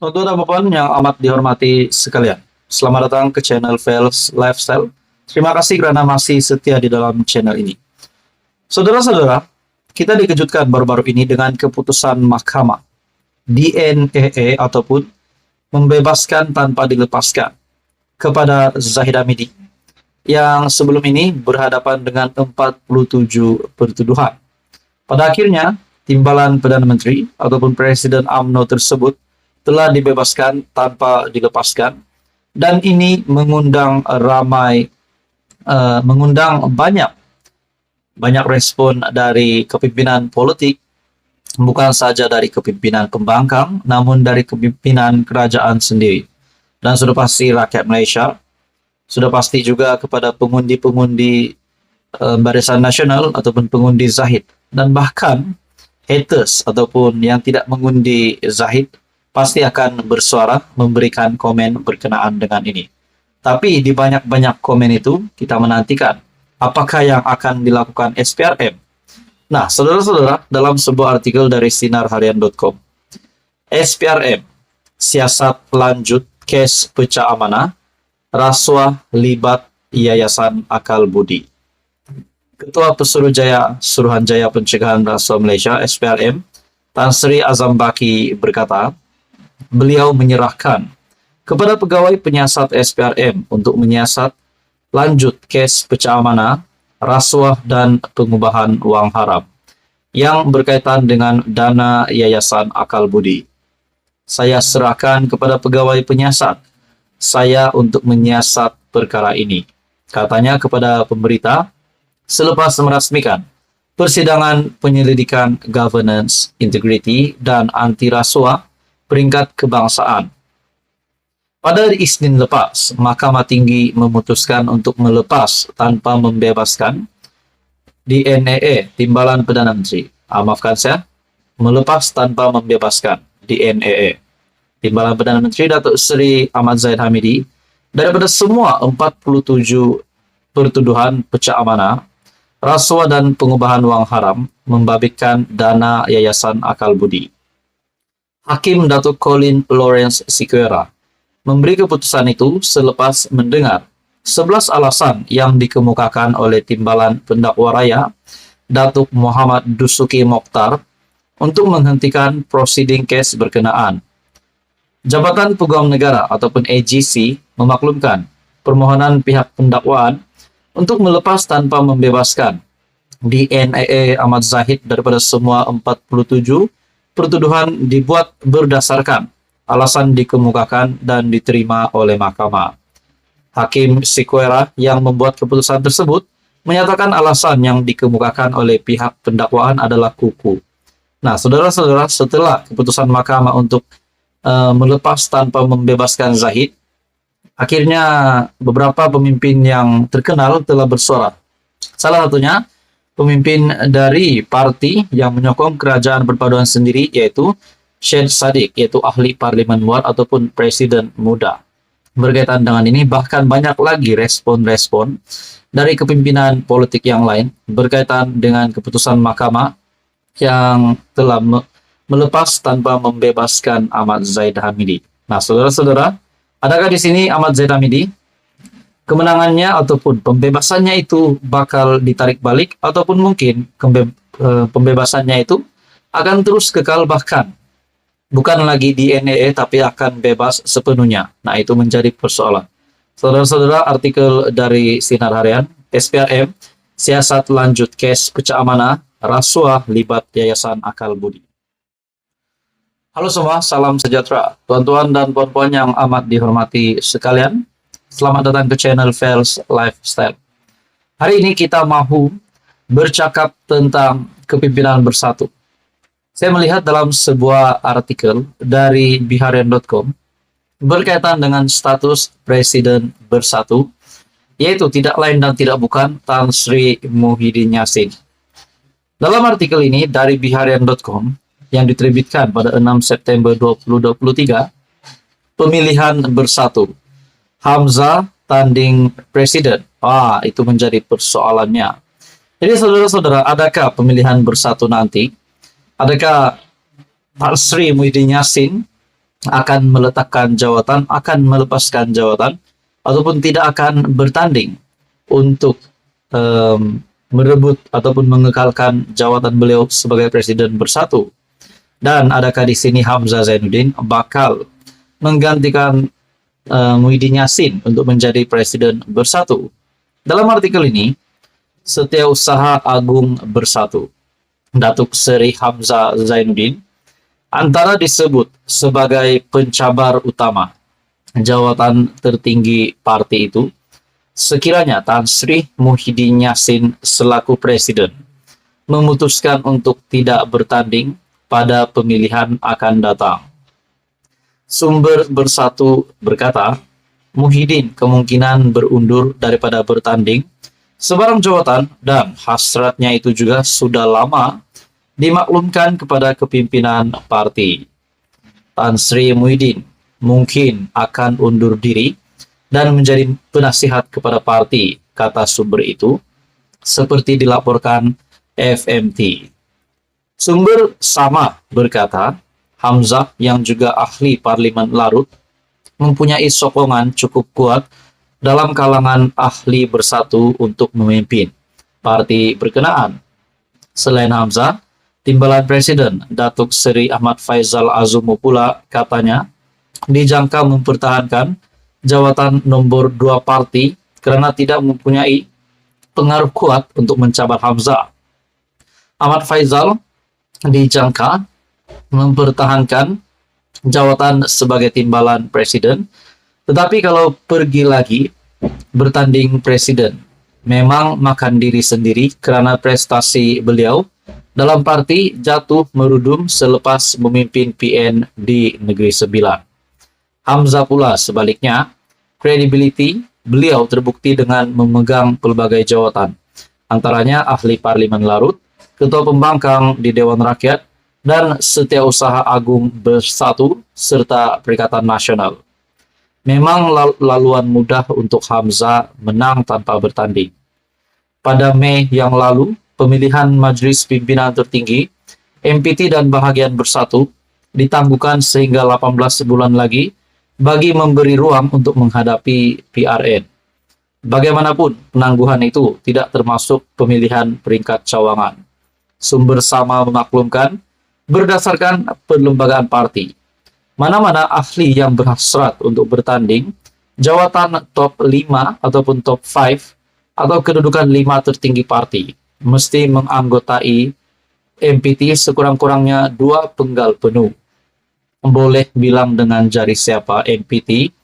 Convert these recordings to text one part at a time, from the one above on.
Untuk teman-teman yang amat dihormati sekalian, selamat datang ke channel Vels Lifestyle. Terima kasih karena masih setia di dalam channel ini. Saudara-saudara, kita dikejutkan baru-baru ini dengan keputusan mahkamah DNEE ataupun membebaskan tanpa dilepaskan kepada Zahid Hamidi yang sebelum ini berhadapan dengan 47 pertuduhan. Pada akhirnya, timbalan Perdana Menteri ataupun Presiden UMNO tersebut telah dibebaskan tanpa dilepaskan, dan ini mengundang banyak respon dari kepimpinan politik, bukan saja dari kepimpinan pembangkang, namun dari kepimpinan kerajaan sendiri. Dan sudah pasti rakyat Malaysia, sudah pasti juga kepada pengundi-pengundi Barisan Nasional ataupun pengundi Zahid, dan bahkan haters ataupun yang tidak mengundi Zahid pasti akan bersuara memberikan komen berkenaan dengan ini. Tapi di banyak-banyak komen itu kita menantikan apakah yang akan dilakukan SPRM. Nah, saudara-saudara, dalam sebuah artikel dari sinarharian.com, SPRM, siasat lanjut kes pecah amanah, rasuah libat Yayasan Akal Budi. Ketua Pesuruhjaya Suruhanjaya Pencegahan Rasuah Malaysia SPRM, Tan Sri Azam Baki berkata, beliau menyerahkan kepada pegawai penyiasat SPRM untuk menyiasat lanjut kes pecah amanah, rasuah dan pengubahan wang haram yang berkaitan dengan dana Yayasan Akal Budi. Saya serahkan kepada pegawai penyiasat saya untuk menyiasat perkara ini, katanya kepada pemberita selepas merasmikan persidangan penyelidikan governance, integrity, dan anti rasuah peringkat kebangsaan. Pada Isnin lepas, Mahkamah Tinggi memutuskan untuk melepas tanpa membebaskan DNEE, Timbalan Perdana Menteri. Maafkan saya, melepas tanpa membebaskan DNEE, Timbalan Perdana Menteri Datuk Seri Ahmad Zahid Hamidi daripada semua 47 pertuduhan pecah amanah, rasuah dan pengubahan wang haram membabitkan dana Yayasan Akal Budi. Hakim Datuk Colin Lawrence Siqueira memberi keputusan itu selepas mendengar 11 alasan yang dikemukakan oleh Timbalan Pendakwa Raya Datuk Muhammad Dusuki Mokhtar untuk menghentikan prosiding kes berkenaan. Jabatan Peguam Negara ataupun AGC memaklumkan permohonan pihak pendakwaan untuk melepas tanpa membebaskan DNEE Ahmad Zahid daripada semua 47 pertuduhan dibuat berdasarkan alasan dikemukakan dan diterima oleh mahkamah. Hakim Siqueira yang membuat keputusan tersebut menyatakan alasan yang dikemukakan oleh pihak pendakwaan adalah kuku. Nah, saudara-saudara, setelah keputusan mahkamah untuk melepas tanpa membebaskan Zahid, akhirnya beberapa pemimpin yang terkenal telah bersuara. Salah satunya pemimpin dari parti yang menyokong kerajaan perpaduan sendiri, yaitu Syed Saddiq, yaitu ahli parlimen luar ataupun presiden muda. Berkaitan dengan ini, bahkan banyak lagi respon-respon dari kepimpinan politik yang lain berkaitan dengan keputusan mahkamah yang telah melepas tanpa membebaskan Ahmad Zahid Hamidi. Nah, saudara-saudara, adakah di sini Ahmad Zahid Hamidi kemenangannya ataupun pembebasannya itu bakal ditarik balik, ataupun mungkin pembebasannya itu akan terus kekal, bahkan bukan lagi di NEE tapi akan bebas sepenuhnya. Nah, itu menjadi persoalan. Saudara-saudara, artikel dari Sinar Harian, SPRM, siasat lanjut kes pecah amanah, rasuah libat Yayasan Akal Budi. Halo semua, salam sejahtera. Tuan-tuan dan puan-puan yang amat dihormati sekalian, selamat datang ke channel Vels Lifestyle. Hari ini kita mau bercakap tentang kepimpinan bersatu. Saya melihat dalam sebuah artikel dari biharian.com berkaitan dengan status Presiden Bersatu, yaitu tidak lain dan tidak bukan Tan Sri Muhyiddin Yassin. Dalam artikel ini dari biharian.com yang diterbitkan pada 6 September 2023, pemilihan bersatu Hamzah tanding presiden. Itu menjadi persoalannya. Jadi saudara-saudara, adakah pemilihan bersatu nanti? Adakah Tan Sri Muhyiddin Yassin akan meletakkan jawatan, akan melepaskan jawatan, ataupun tidak akan bertanding untuk merebut ataupun mengekalkan jawatan beliau sebagai Presiden Bersatu. Dan adakah di sini Hamzah Zainuddin bakal menggantikan Muhyiddin Yassin untuk menjadi Presiden Bersatu? Dalam artikel ini, Setiausaha Agung Bersatu, Datuk Seri Hamzah Zainuddin, antara disebut sebagai pencabar utama jawatan tertinggi parti itu, sekiranya Tan Sri Muhyiddin Yassin selaku Presiden memutuskan untuk tidak bertanding pada pemilihan akan datang. Sumber Bersatu berkata, Muhyiddin kemungkinan berundur daripada bertanding sebarang jawatan dan hasratnya itu juga sudah lama dimaklumkan kepada kepimpinan parti. Tan Sri Muhyiddin mungkin akan undur diri dan menjadi penasihat kepada parti, kata sumber itu, seperti dilaporkan FMT. Sumber sama berkata, Hamzah yang juga ahli Parlimen Larut mempunyai sokongan cukup kuat dalam kalangan ahli Bersatu untuk memimpin parti berkenaan. Selain Hamzah, Timbalan Presiden Datuk Seri Ahmad Faizal Azumu pula katanya dijangka mempertahankan jawatan nomor 2 parti karena tidak mempunyai pengaruh kuat untuk mencabar Hamzah. Ahmad Faizal dijangka mempertahankan jawatan sebagai timbalan presiden, tetapi kalau pergi lagi bertanding presiden, memang makan diri sendiri karena prestasi beliau dalam parti jatuh merudum selepas memimpin PN di Negeri Sembilan. Hamzah pula sebaliknya, credibility beliau terbukti dengan memegang pelbagai jawatan, antaranya ahli Parlimen Larut, Ketua Pembangkang di Dewan Rakyat, dan Setiausaha Agung Bersatu, serta Perikatan Nasional. Memang laluan mudah untuk Hamzah menang tanpa bertanding. Pada Mei yang lalu, pemilihan Majelis Pimpinan Tertinggi, MPT dan Bahagian Bersatu ditangguhkan sehingga 18 bulan lagi bagi memberi ruang untuk menghadapi PRN. Bagaimanapun, penangguhan itu tidak termasuk pemilihan peringkat cawangan. Sumber sama memaklumkan, berdasarkan perlembagaan parti, mana-mana ahli yang berhasrat untuk bertanding, jawatan top 5 ataupun top 5 atau kedudukan 5 tertinggi parti mesti menganggotai MPT sekurang-kurangnya 2 penggal penuh. Boleh bilang dengan jari siapa MPT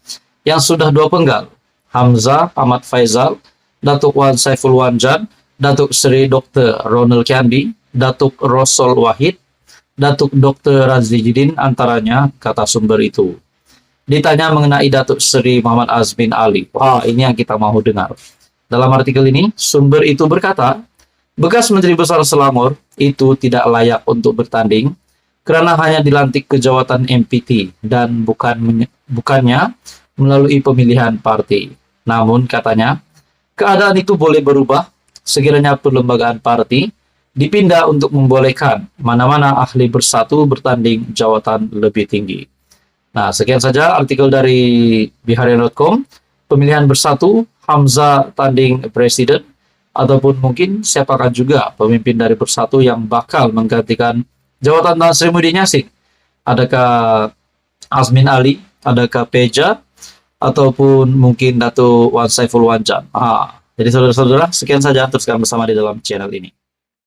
yang sudah 2 penggal? Hamzah Ahmad Faizal, Datuk Wan Saiful Wanjan, Datuk Seri Dr. Ronald Kiandi, Datuk Rosol Wahid, Datuk Dr. Razli Jidin antaranya, kata sumber itu. Ditanya mengenai Datuk Seri Muhammad Azmin Ali. Wah, ini yang kita mau dengar. Dalam artikel ini, sumber itu berkata, bekas Menteri Besar Selangor itu tidak layak untuk bertanding karena hanya dilantik ke jawatan MPT dan bukannya melalui pemilihan parti. Namun, katanya, keadaan itu boleh berubah sekiranya perlembagaan parti dipindah untuk membolehkan mana-mana ahli Bersatu bertanding jawatan lebih tinggi. Nah, sekian saja artikel dari biharian.com. Pemilihan Bersatu, Hamzah tanding presiden, ataupun mungkin siapakah juga pemimpin dari Bersatu yang bakal menggantikan jawatan Tan Sri Muhyiddin Yassin. Adakah Azmin Ali, adakah Peja, ataupun mungkin Datuk Wan Saiful Wanjan. Jadi saudara-saudara, sekian saja, teruskan bersama di dalam channel ini.